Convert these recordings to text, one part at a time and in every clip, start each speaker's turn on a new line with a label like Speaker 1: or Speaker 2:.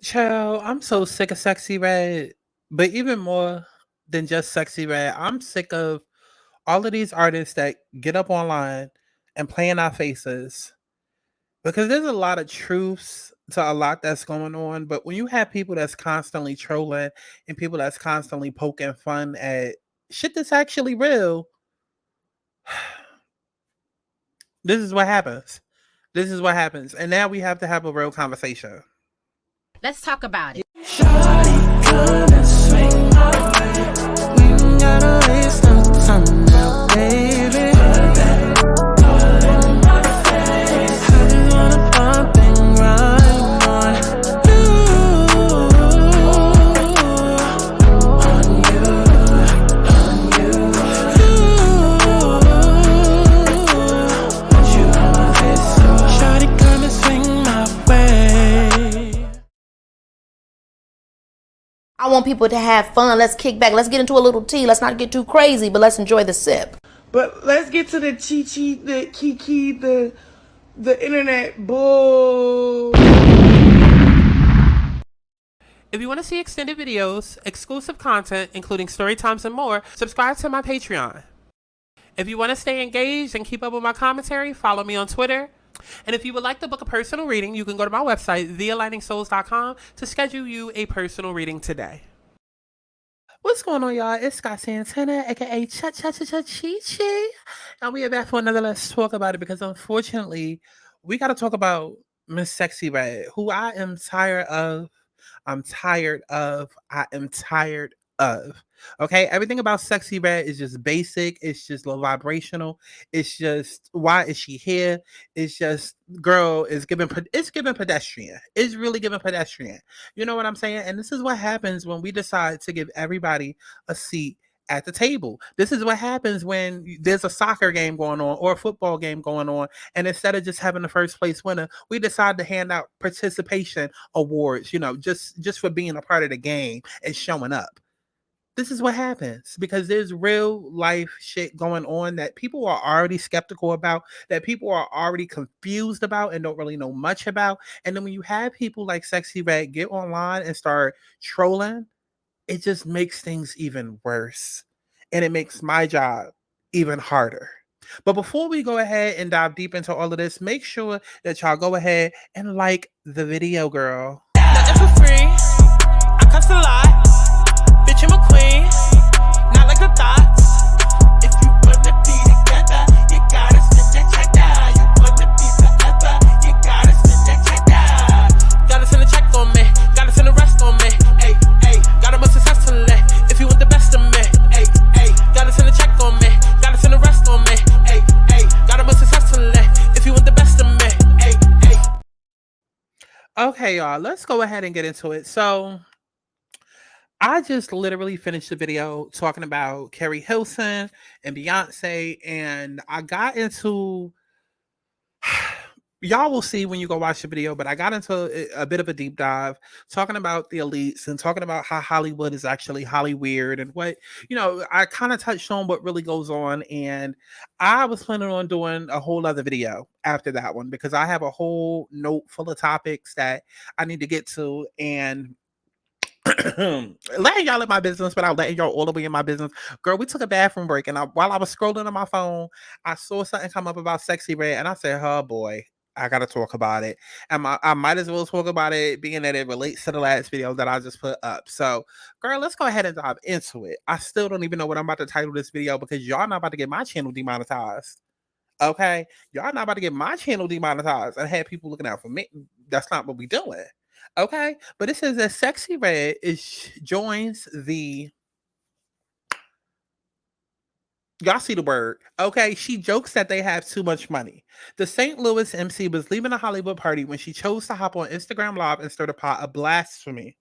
Speaker 1: Child, I'm so sick of Sexy Red. But even more than just Sexy Red, I'm sick of all of these artists that get up online and play in our faces. Because there's a lot of truths to a lot that's going on. But when you have people that's constantly trolling and people that's constantly poking fun at shit that's actually real, this is what happens. This is what happens. And now we have to have a real conversation.
Speaker 2: Let's talk about it.
Speaker 3: Shawty, come and swing my way. We ain't gotta waste no time now, baby. Put that all in my face. I just wanna bump and grind on you, on you, on you. Want you on my face, so shawty, come and swing my way.
Speaker 4: I want people to have fun. Let's kick back. Let's get into a little tea. Let's not get too crazy, but let's enjoy the sip.
Speaker 5: But let's get to the chi-chi, the kiki, the internet bull.
Speaker 1: If you want to see extended videos, exclusive content, including story times and more, subscribe to my Patreon. If you want to stay engaged and keep up with my commentary, follow me on Twitter. And if you would like to book a personal reading, you can go to my website, thealigningsouls.com, to schedule you a personal reading today. What's going on, y'all? It's Santana, aka Cha-Cha-Cha-Cha-Chi-Chi. And we are back for another Let's Talk About It, because unfortunately, we got to talk about Miss Sexy Red, who I am tired of. I'm tired of. I am tired of. Okay, everything about Sexy Red is just basic. It's just low vibrational. It's just, why is she here? It's just, girl, it's giving pedestrian. It's really giving pedestrian. You know what I'm saying? And this is what happens when we decide to give everybody a seat at the table. This is what happens when there's a soccer game going on or a football game going on, and instead of just having the first place winner, we decide to hand out participation awards, just for being a part of the game and showing up. This is what happens because there's real life shit going on that people are already skeptical about, that people are already confused about and don't really know much about. And then when you have people like Sexy Red get online and start trolling, it just makes things even worse. And it makes my job even harder. But before we go ahead and dive deep into all of this, make sure that y'all go ahead and like the video, girl.
Speaker 3: Nothing for free. I cuss a lot. Bitch, I'm a queen. Not like the thoughts. If you wanna be together, you gotta spend that cheddar. You wanna be forever, you gotta spend that cheddar. Gotta send a check on me. Gotta send the rest on me. Ay, ay. Gotta move successfully. If you want the best of me. Ay, ay. Gotta send a check on me. Gotta send the rest on me. Ay, ay. Gotta move successfully. If you want the best of me. Ay, ay.
Speaker 1: Okay, y'all, let's go ahead and get into it. So, I just literally finished the video talking about Carrie Hilson and Beyonce, and I got into y'all will see when you go watch the video, but I got into a bit of a deep dive talking about the elites and talking about how Hollywood is actually Hollyweird and what, I kind of touched on what really goes on. And I was planning on doing a whole other video after that one because I have a whole note full of topics that I need to get to. And letting y'all in my business without letting y'all all the way in my business. Girl, we took a bathroom break, and while I was scrolling on my phone, I saw something come up about Sexy Red, and I said, oh boy, I gotta talk about it. And I might as well talk about it, being that it relates to the last video that I just put up. So, girl, let's go ahead and dive into it. I still don't even know what I'm about to title this video because y'all not about to get my channel demonetized. Okay? Y'all not about to get my channel demonetized and have people looking out for me. That's not what we doing. Okay, but it says that Sexy Red joins the. Y'all see the word. Okay, she jokes that they have too much money. The St. Louis MC was leaving a Hollywood party when she chose to hop on Instagram Live and stir the pot of blasphemy.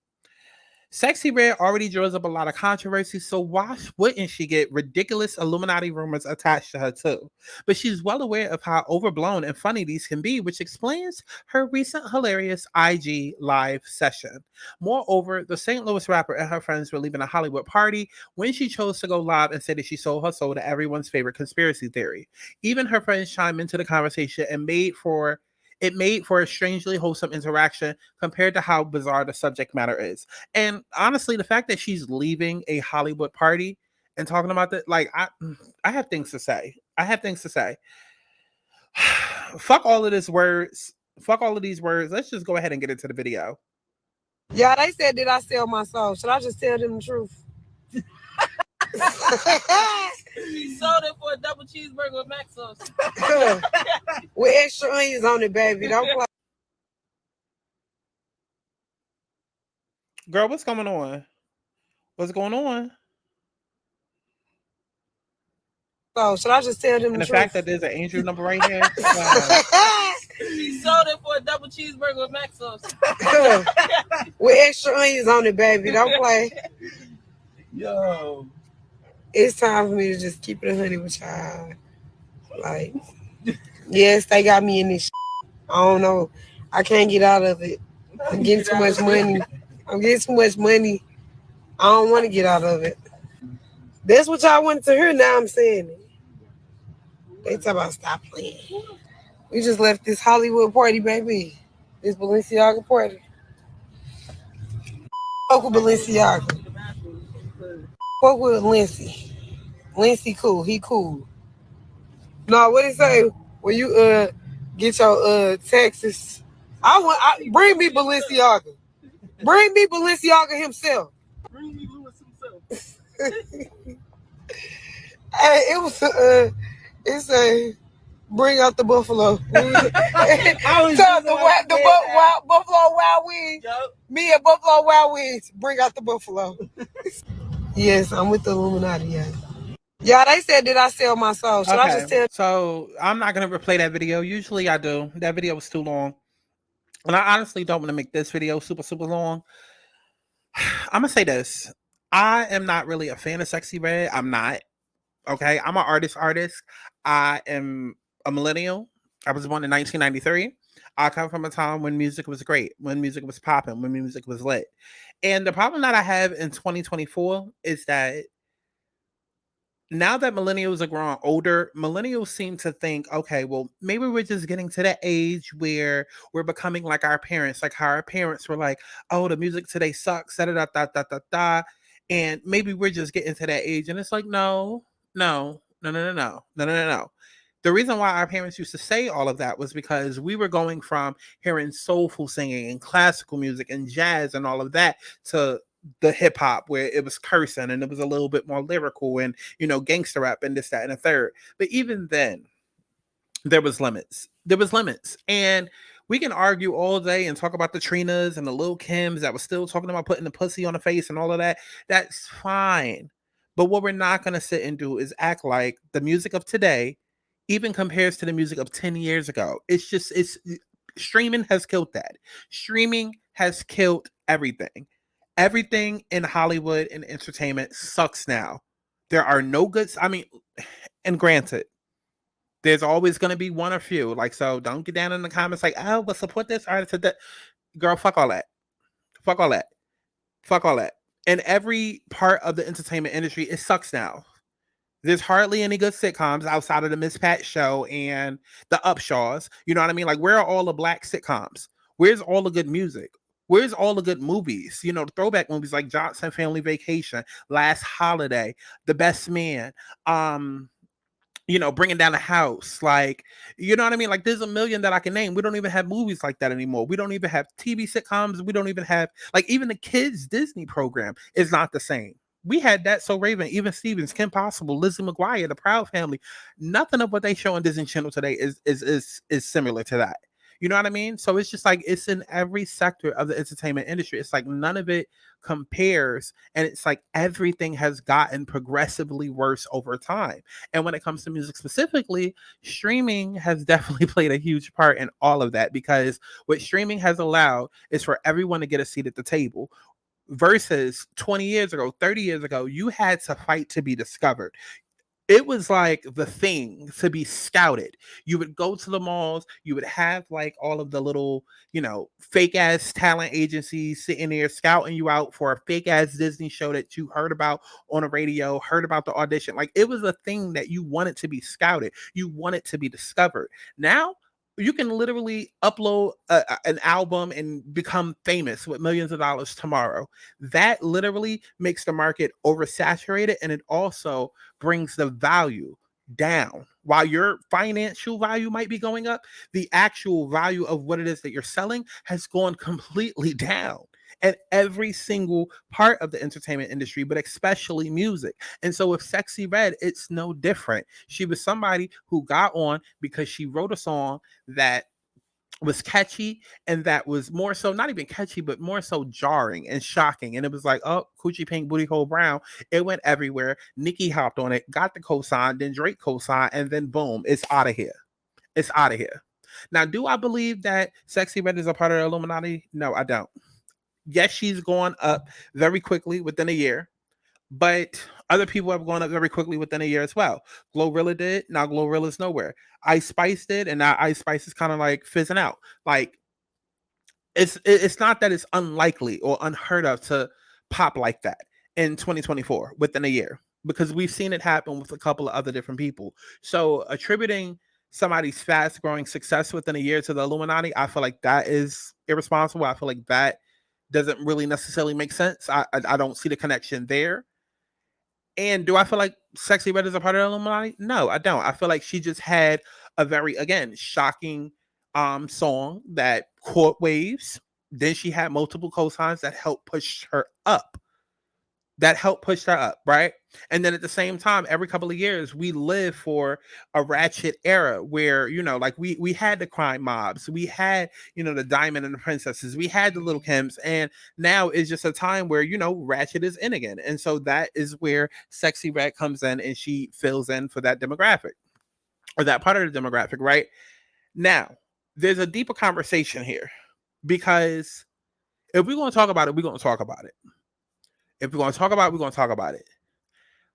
Speaker 1: Sexy Red already draws up a lot of controversy, so why wouldn't she get ridiculous Illuminati rumors attached to her too? But she's well aware of how overblown and funny these can be, which explains her recent hilarious IG live session. Moreover, the St. Louis rapper and her friends were leaving a Hollywood party when she chose to go live and say that she sold her soul to everyone's favorite conspiracy theory. Even her friends chimed into the conversation and made for It made for a strangely wholesome interaction compared to how bizarre the subject matter is. And honestly, the fact that she's leaving a Hollywood party and talking about that, like, I have things to say. I have things to say. Fuck all of this words. Fuck all of these words. Let's just go ahead and get into the video.
Speaker 6: Yeah, they said, did I sell my soul? Should I just tell them the truth?
Speaker 3: She sold it for a double cheeseburger with mac sauce.
Speaker 6: With extra onions on it, baby. Don't play.
Speaker 1: Girl, what's going on? What's going on?
Speaker 6: So should I just tell them
Speaker 1: And
Speaker 6: the
Speaker 1: the
Speaker 6: truth?
Speaker 1: fact that there's an angel number right here.
Speaker 3: She sold it for a double cheeseburger with mac sauce.
Speaker 6: With extra onions on it, baby. Don't play.
Speaker 3: Yo.
Speaker 6: It's time for me to just keep it 100 with y'all. Like, yes, they got me in this shit. I don't know. I can't get out of it. I'm getting too much money. I'm getting too much money. I don't want to get out of it. That's what y'all wanted to hear. Now I'm saying it. They talk about stop playing. We just left this Hollywood party, baby. This Balenciaga party. Fuck with Balenciaga. Fuck with Lindsay. Lindsay cool. He cool. No, what he say? When you get your taxes, bring me Balenciaga. Bring me Balenciaga himself.
Speaker 3: Bring me Lewis himself.
Speaker 6: Hey, it's a bring out the buffalo. Buffalo Wild Wings.
Speaker 3: Yep.
Speaker 6: Me and Buffalo Wild Wings. Bring out the buffalo. Yes, I'm with the Illuminati. Yeah. Yeah, they said, did I sell my soul? Should I just tell?
Speaker 1: So I'm not gonna replay that video. Usually I do. That video was too long, and I honestly don't want to make this video super long. I'm gonna say this: I am not really a fan of Sexyy Red. I'm not. Okay, I'm an artist. I am a millennial. I was born in 1993. I come from a time when music was great, when music was popping, when music was lit. And the problem that I have in 2024 is that now that millennials are growing older, millennials seem to think, okay, well, maybe we're just getting to that age where we're becoming like our parents, like how our parents were like, oh, the music today sucks, da da da da da da da. And maybe we're just getting to that age. And it's like, no. The reason why our parents used to say all of that was because we were going from hearing soulful singing and classical music and jazz and all of that to the hip hop where it was cursing and it was a little bit more lyrical and, you know, gangster rap and this, that, and a third. But even then, there was limits. And we can argue all day and talk about the Trinas and the Lil Kims that was still talking about putting the pussy on the face and all of that. That's fine. But what we're not going to sit and do is act like the music of today even compares to the music of 10 years ago. It's streaming has killed that. Streaming has killed everything. Everything in Hollywood and entertainment sucks now. There are no good, and granted, there's always going to be one or few. Like, so don't get down in the comments like, oh, but support this artist. That. Girl, fuck all that. In every part of the entertainment industry, it sucks now. There's hardly any good sitcoms outside of the Miss Pat show and the Upshaws. You know what I mean? Like, where are all the black sitcoms? Where's all the good music? Where's all the good movies? You know, the throwback movies like Johnson Family Vacation, Last Holiday, The Best Man, you know, Bringing Down the House. Like, you know what I mean? Like, there's a million that I can name. We don't even have movies like that anymore. We don't even have TV sitcoms. We don't even have, like, even the kids' Disney program is not the same. We had that So Raven, Even Stevens, Kim Possible, Lizzie McGuire, The Proud Family. Nothing of what they show on Disney Channel today is similar to that. You know what I mean? So it's just like, it's in every sector of the entertainment industry. It's like none of it compares. And it's like everything has gotten progressively worse over time. And when it comes to music specifically, streaming has definitely played a huge part in all of that, because what streaming has allowed is for everyone to get a seat at the table. Versus 20 years ago, 30 years ago, you had to fight to be discovered. It was like the thing to be scouted. You would go to the malls, you would have like all of the little, you know, fake ass talent agencies sitting there scouting you out for a fake ass Disney show that you heard about on a radio, heard about the audition. Like, it was a thing that you wanted to be scouted. You wanted to be discovered. Now, You can literally upload an album and become famous with millions of dollars tomorrow. That literally makes the market oversaturated, and it also brings the value down. While your financial value might be going up, the actual value of what it is that you're selling has gone completely down. And every single part of the entertainment industry, but especially music. And so with Sexyy Red, it's no different. She was somebody who got on because she wrote a song that was catchy, and that was more so not even catchy, but more so jarring and shocking. And it was like, oh, Coochie Pink Booty Hole Brown. It went everywhere. Nicki hopped on it, got the cosign, then Drake cosign, and then boom, it's out of here. It's out of here. Now, do I believe that Sexyy Red is a part of the Illuminati? No, I don't. Yes, she's gone up very quickly within a year, but other people have gone up very quickly within a year as well. Glorilla did. Now Glorilla's nowhere. Ice Spice did, and now Ice Spice is kind of like fizzing out. Like it's not that it's unlikely or unheard of to pop like that in 2024 within a year, because we've seen it happen with a couple of other different people. So attributing somebody's fast growing success within a year to the Illuminati, I feel like that is irresponsible. I feel like that doesn't really necessarily make sense. I don't see the connection there. And do I feel like Sexyy Red is a part of the Illuminati? No, I don't. I feel like she just had a very, again, shocking song that caught waves. Then she had multiple cosigns that helped push her up. Right? And then at the same time, every couple of years, we live for a ratchet era where, like we had the crime mobs, we had, the Diamond and the Princesses, we had the Little Kims, and now it's just a time where, ratchet is in again. And so that is where Sexyy Red comes in, and she fills in for that demographic, or that part of the demographic, right? Now, there's a deeper conversation here, because if we're going to talk about it, we're going to talk about it. If we're going to talk about it, we're going to talk about it.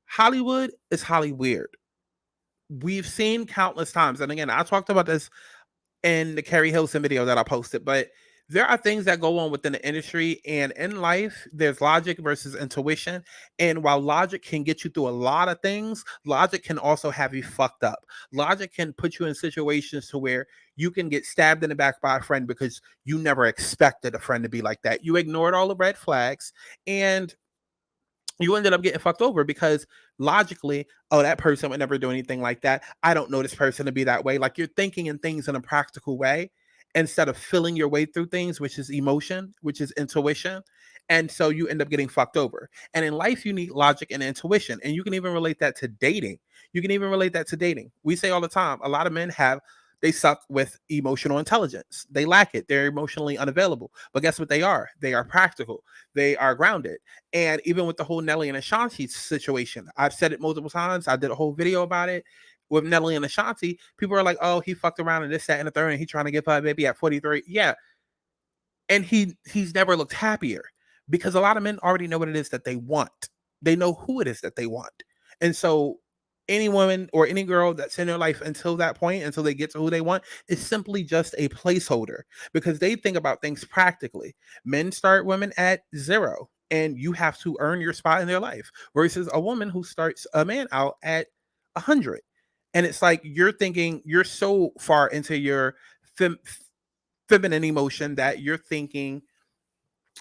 Speaker 1: Hollywood is Hollyweird. We've seen countless times. And again, I talked about this in the Carrie Hilson video that I posted, but there are things that go on within the industry, and in life, there's logic versus intuition. And while logic can get you through a lot of things, logic can also have you fucked up. Logic can put you in situations to where you can get stabbed in the back by a friend because you never expected a friend to be like that. You ignored all the red flags, and you ended up getting fucked over because logically, oh, that person would never do anything like that. I don't know this person to be that way. Like, you're thinking in things in a practical way instead of feeling your way through things, which is emotion, which is intuition. And so you end up getting fucked over. And in life, you need logic and intuition. And you can even relate that to dating. We say all the time, a lot of men they suck with emotional intelligence. They lack it. They're emotionally unavailable. But guess what they are? They are practical. They are grounded. And even with the whole Nelly and Ashanti situation, I've said it multiple times. I did a whole video about it with Nelly and Ashanti. People are like, oh, he fucked around and this, that, and the third, and he's trying to give her a baby at 43. Yeah. And he's never looked happier, because a lot of men already know what it is that they want. They know who it is that they want. And so any woman or any girl that's in their life until that point, until they get to who they want, is simply just a placeholder, because they think about things practically. Men start women at 0, and you have to earn your spot in their life, versus a woman who starts a man out at 100. And it's like, you're thinking, you're so far into your feminine emotion that you're thinking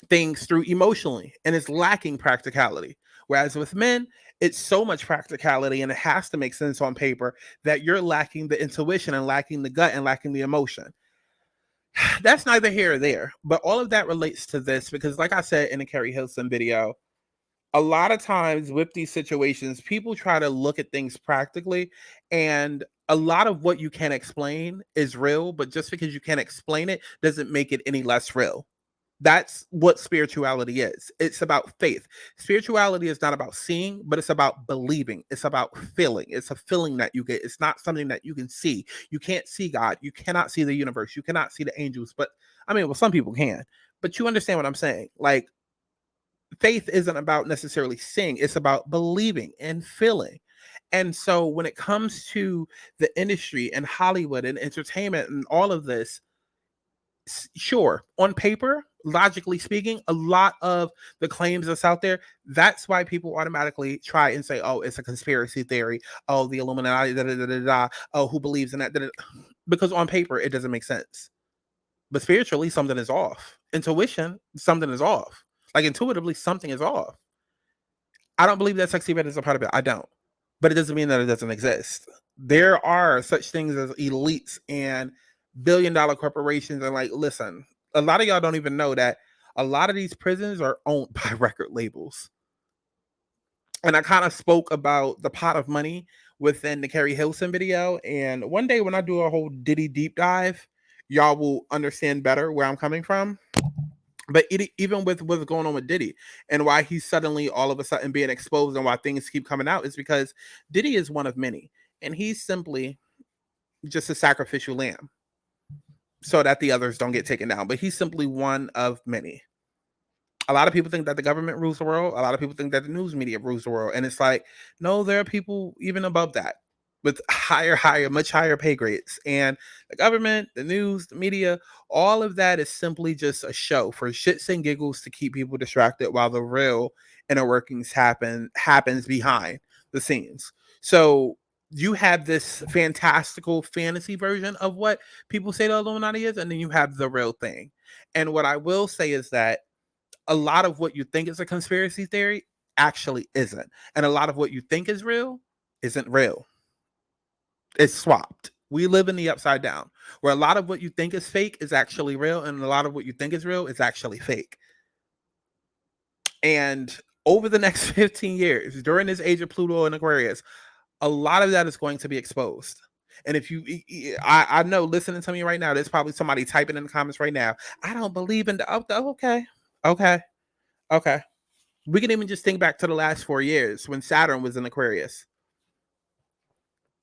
Speaker 1: things through emotionally, and it's lacking practicality. Whereas with men, it's so much practicality, and it has to make sense on paper, that you're lacking the intuition and lacking the gut and lacking the emotion. That's neither here or there, but all of that relates to this, because like I said in the Carrie Hilson video, a lot of times with these situations, people try to look at things practically, and a lot of what you can't explain is real, but just because you can't explain it doesn't make it any less real. That's what spirituality is. It's about faith. Spirituality is not about seeing, but it's about believing. It's about feeling. It's a feeling that you get. It's not something that you can see. You can't see God. You cannot see the universe. You cannot see the angels. But some people can. But you understand what I'm saying. Like, faith isn't about necessarily seeing. It's about believing and feeling. And so when it comes to the industry and Hollywood and entertainment and all of this, sure, on paper, logically speaking, a lot of the claims that's out there, that's why people automatically try and say, oh, it's a conspiracy theory. Oh, the Illuminati, da, da, da, da, da. Oh, who believes in that? Da, da. because on paper it doesn't make sense. But spiritually, something is off. Intuition, something is off. Like intuitively, something is off. I don't believe that Sexyy Red is a part of it. I don't. But it doesn't mean that it doesn't exist. There are such things as elites and billion-dollar corporations. And like, listen, a lot of y'all don't even know that a lot of these prisons are owned by record labels. And I kind of spoke about the pot of money within the Carrie Hilson video. And one day when I do a whole Diddy deep dive, y'all will understand better where I'm coming from. But even with what's going on with Diddy and why he's suddenly all of a sudden being exposed and why things keep coming out is because Diddy is one of many. And he's simply just a sacrificial lamb so that the others don't get taken down. But he's simply one of many. A lot of people think that the government rules the world. A lot of people think that the news media rules the world. And it's like, no, there are people even above that with much higher pay grades. And the government, the news, the media, all of that is simply just a show for shits and giggles to keep people distracted while the real inner workings happens behind the scenes. So you have this fantastical fantasy version of what people say the Illuminati is, and then you have the real thing. And what I will say is that a lot of what you think is a conspiracy theory actually isn't. And a lot of what you think is real isn't real. It's swapped. We live in the upside down, where a lot of what you think is fake is actually real, and a lot of what you think is real is actually fake. And over the next 15 years, during this age of Pluto and Aquarius, a lot of that is going to be exposed. And if I know, listening to me right now, there's probably somebody typing in the comments right now, I don't believe in okay. We can even just think back to the last 4 years when Saturn was in Aquarius.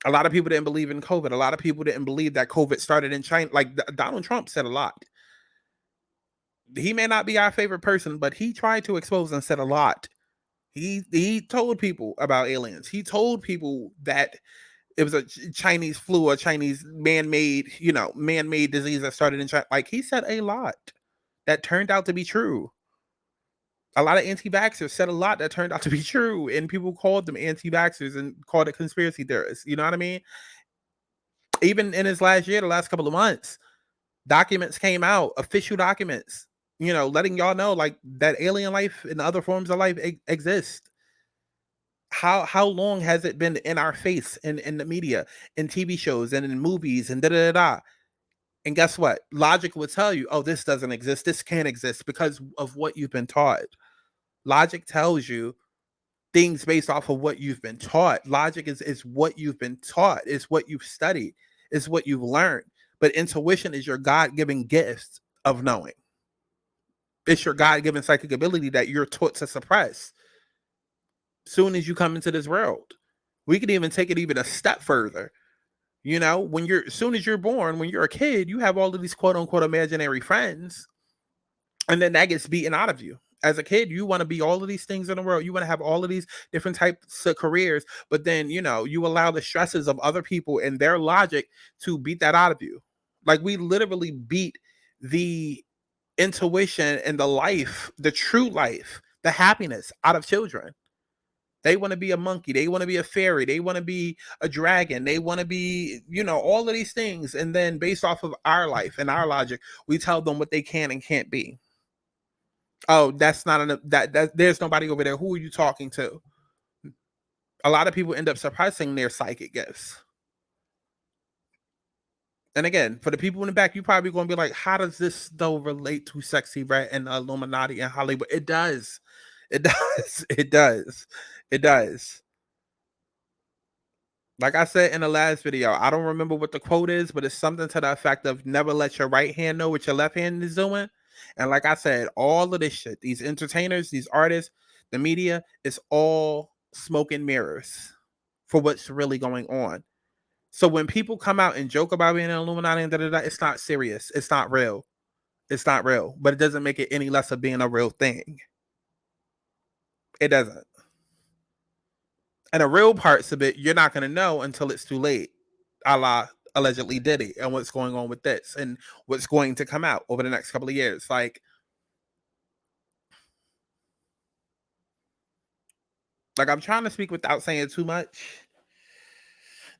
Speaker 1: A lot of people didn't believe in COVID. A lot of people didn't believe that COVID started in China. Like Donald Trump said a lot. He may not be our favorite person, but he tried to expose and said a lot. He told people about aliens. He told people that it was a Chinese flu, a Chinese man-made disease that started in China. Like, he said a lot that turned out to be true. A lot of anti-vaxxers said a lot that turned out to be true, and people called them anti-vaxxers and called it conspiracy theorists. You know what I mean? Even in his last year, the last couple of months, documents came out, official documents, letting y'all know like that alien life and other forms of life exist. How long has it been in our face in the media, in TV shows, and in movies, and da-da-da-da? And guess what? Logic would tell you, oh, this doesn't exist. This can't exist because of what you've been taught. Logic tells you things based off of what you've been taught. Logic is what you've been taught. It's what you've studied. It's what you've learned. But intuition is your God-given gift of knowing. It's your God-given psychic ability that you're taught to suppress. Soon as you come into this world, we can even take it even a step further. As soon as you're born, when you're a kid, you have all of these quote unquote imaginary friends, and then that gets beaten out of you. As a kid, you want to be all of these things in the world. You want to have all of these different types of careers, but then, you allow the stresses of other people and their logic to beat that out of you. Like, we literally beat the intuition and the life, the true life, the happiness out of children. They want to be a monkey. They want to be a fairy. They want to be a dragon. They want to be, all of these things. And then based off of our life and our logic, we tell them what they can and can't be. Oh, that's not enough. That there's nobody over there. Who are you talking to? A lot of people end up suppressing their psychic gifts. And again, for the people in the back, you're probably going to be like, how does this though relate to Sexyy Red and Illuminati and Hollywood? It does. It does. It does. It does. Like I said in the last video, I don't remember what the quote is, but it's something to the effect of never let your right hand know what your left hand is doing. And like I said, all of this shit, these entertainers, these artists, the media, it's all smoke and mirrors for what's really going on. So when people come out and joke about being an Illuminati and da-da-da, it's not serious. It's not real. It's not real. But it doesn't make it any less of being a real thing. It doesn't. And the real parts of it, you're not going to know until it's too late. A la allegedly Diddy and what's going on with this and what's going to come out over the next couple of years. Like I'm trying to speak without saying too much.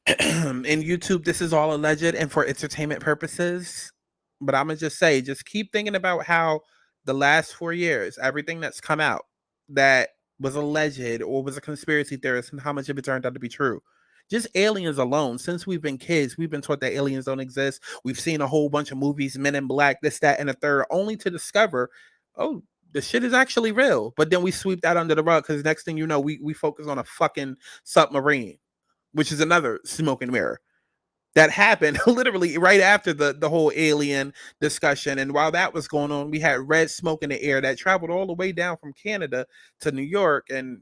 Speaker 1: In YouTube, this is all alleged and for entertainment purposes. But I'm going to just say, just keep thinking about how the last 4 years, everything that's come out that was alleged or was a conspiracy theorist and how much of it turned out to be true. Just aliens alone. Since we've been kids, we've been taught that aliens don't exist. We've seen a whole bunch of movies, Men in Black, this, that, and the third, only to discover, oh, the shit is actually real. But then we sweep that under the rug because next thing you know, we focus on a fucking submarine, which is another smoke and mirror. That happened literally right after the whole alien discussion. And while that was going on, we had red smoke in the air that traveled all the way down from Canada to New York and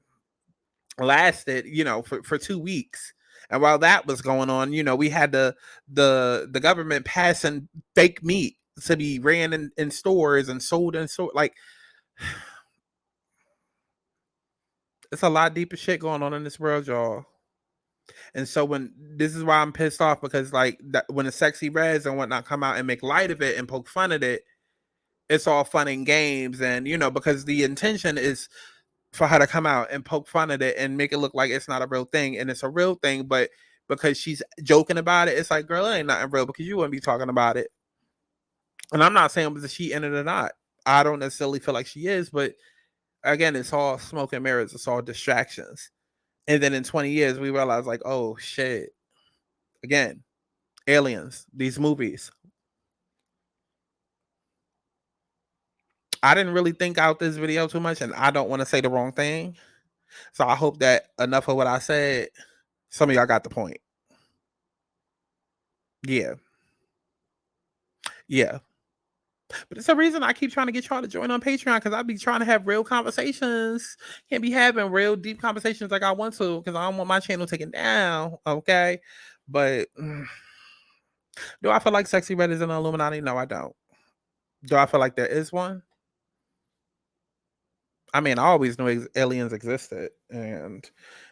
Speaker 1: lasted, for 2 weeks. And while that was going on, we had the government passing fake meat to be ran in stores and sold in stores. Like, it's a lot deeper shit going on in this world, y'all. And so this is why I'm pissed off, because like when the Sexyy Reds and whatnot come out and make light of it and poke fun at it, it's all fun and games. And, because the intention is for her to come out and poke fun at it and make it look like it's not a real thing. And it's a real thing, but because she's joking about it, it's like, girl, it ain't nothing real because you wouldn't be talking about it. And I'm not saying whether she in it or not. I don't necessarily feel like she is, but again, it's all smoke and mirrors. It's all distractions. And then in 20 years, we realize like, oh shit, again, aliens, these movies. I didn't really think out this video too much, and I don't want to say the wrong thing. So I hope that enough of what I said, some of y'all got the point. Yeah. But it's a reason I keep trying to get y'all to join on Patreon, because I be trying to have real conversations. Can't be having real deep conversations like I want to, because I don't want my channel taken down, okay? But do I feel like Sexyy Red is in the Illuminati? No, I don't. Do I feel like there is one? I mean, I always knew aliens existed, and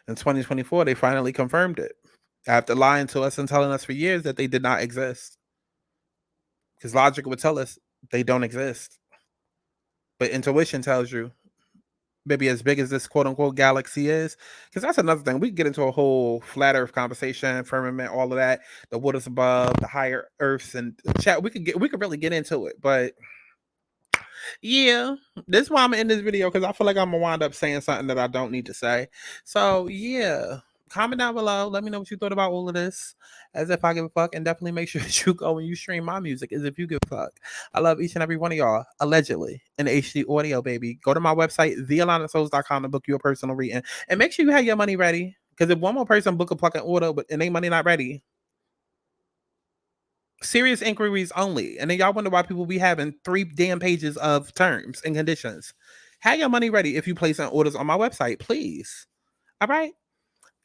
Speaker 1: in 2024, they finally confirmed it. After lying to us and telling us for years that they did not exist. Because logic would tell us they don't exist. But intuition tells you, maybe as big as this quote-unquote galaxy is, because that's another thing. We can get into a whole flat earth conversation, firmament, all of that, the waters above, the higher earths, and chat. We could really get into it. But yeah, this is why I'm in this video, because I feel like I'm gonna wind up saying something that I don't need to say. So yeah, comment down below. Let me know what you thought about all of this. As if I give a fuck. And definitely make sure that you go and you stream my music as if you give a fuck. I love each and every one of y'all, allegedly, in HD audio, baby. Go to my website, thealanaSouls.com, to book you a personal reading. And make sure you have your money ready. Because if one more person book a fucking order and they money not ready, serious inquiries only. And then y'all wonder why people be having 3 damn pages of terms and conditions. Have your money ready if you place orders on my website, please. All right?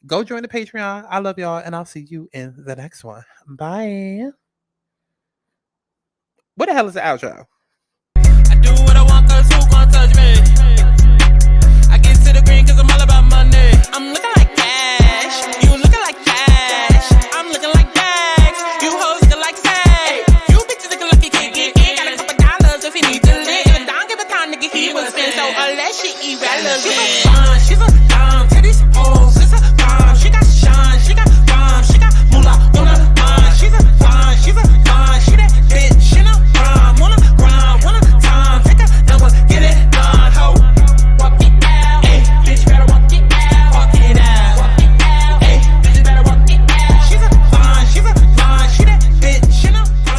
Speaker 1: Go join the Patreon. I love y'all, and I'll see you in the next one. Bye. What the hell is the outro?
Speaker 3: I do what I want, cause who gon' touch me? I get to the green cause I'm all about money. I'm looking